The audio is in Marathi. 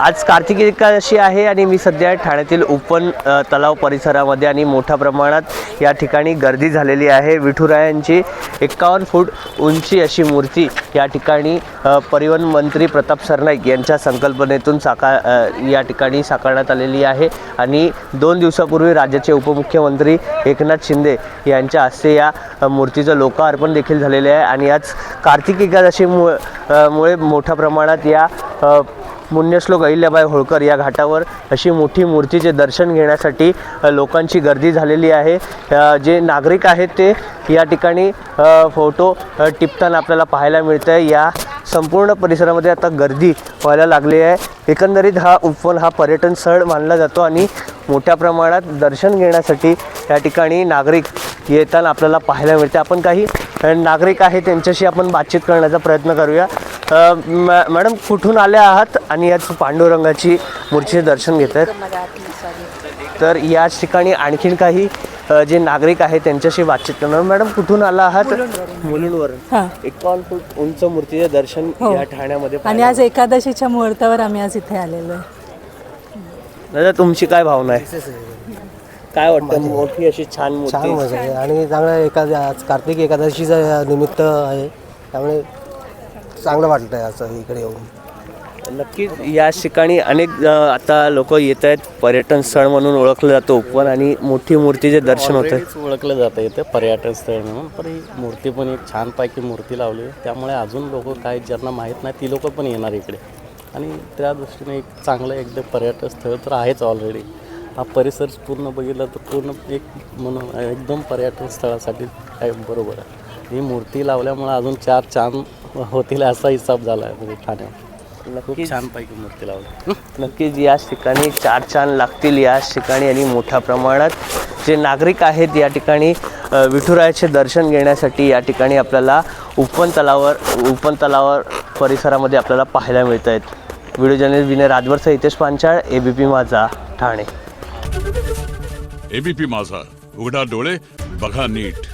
आज कार्तिकी एकादशी आहे आणि मी सध्या ठाण्यातील उपवन तलाव परिसरामध्ये आणि मोठ्या प्रमाणात या ठिकाणी गर्दी झालेली आहे। विठुरायांची 51 फूट उंची अशी मूर्ती या ठिकाणी परिवहन मंत्री प्रताप सरनाईक यांच्या संकल्पनेतून या ठिकाणी साकारण्यात आलेली आहे आणि 2 दिवसापूर्वी राज्याचे उपमुख्यमंत्री एकनाथ शिंदे यांच्या हस्ते या मूर्तीचं लोकार्पण देखील झालेले आहे आणि आज कार्तिकी एकादशीमुळे मोठ्या प्रमाणात या पुण्यश्लोक अहिल्याबाई होळकर या घाटावर अशी मोठी मूर्तीचे दर्शन घेण्यासाठी लोकांची गर्दी झालेली आहे। जे नागरिक आहेत ते या ठिकाणी फोटो टिपताना आपल्याला पाहायला मिळतं आहे। या संपूर्ण परिसरामध्ये आता गर्दी व्हायला लागली आहे। एकंदरीत हा उपवन हा पर्यटन स्थळ मानला जातो आणि मोठ्या प्रमाणात दर्शन घेण्यासाठी या ठिकाणी नागरिक येताना आपल्याला पाहायला मिळते। आपण काही नागरिक आहेत त्यांच्याशी आपण बातचीत करण्याचा प्रयत्न करूया। मॅडम कुठून आल्या आहात आणि याच पांडुरंगाची मूर्तीचे दर्शन घेत आहेत? तर याच ठिकाणी आणखीन काही जे नागरिक आहेत त्यांच्याशी बातचीत करणार। मॅडम कुठून आला आहात? मुलुंडवरून। 51 फूट उंच मूर्तीचे दर्शन या ठाण्यामध्ये आणि आज एकादशीच्या मुहूर्तावर आम्ही आज इथे आलेलो आहे। दादा तुमची काय भावना आहे? काय वाटतं? मोठी अशी छान मूर्ती आहे आणि चांगलं आज कार्तिक एकादशीचं निमित्त आहे, त्यामुळे चांगलं वाटतं आहे असं इकडे येऊन। नक्कीच या ठिकाणी अनेक आता लोक येत आहेत। पर्यटन स्थळ म्हणून ओळखलं जातं उपवन आणि मोठी मूर्तीचे दर्शन होतं, ओळखलं जातं इथे पर्यटन स्थळ म्हणून। पण ही मूर्ती पण एक छानपैकी मूर्ती लावली आहे, त्यामुळे अजून लोक काय ज्यांना माहीत नाही ती लोक पण येणार इकडे आणि त्या दृष्टीने एक चांगलं एकदम पर्यटन स्थळ तर आहेच ऑलरेडी। हा परिसर पूर्ण बघितला तर पूर्ण एक म्हणून एकदम पर्यटन स्थळासाठी काय बरोबर आहे। ही मूर्ती लावल्यामुळे अजून 4 चांद होतील असा हिसाब झाला आहे म्हणजे ठाण्यात। खूप छानपैकी मूर्ती लावली। नक्कीच याच ठिकाणी 4 चांद लागतील याच ठिकाणी आणि मोठ्या प्रमाणात जे नागरिक आहेत या ठिकाणी विठुरायाचे दर्शन घेण्यासाठी या ठिकाणी आपल्याला उपवन तलावर परिसरामध्ये आपल्याला पाहायला मिळत आहेत। व्हिडिओ जर्नलिस्ट विनय राजवरसह हितेश पांचाळ, एबीपी माझा, ठाणे। एबीपी माझा, उघडा डोळे बघा नीट।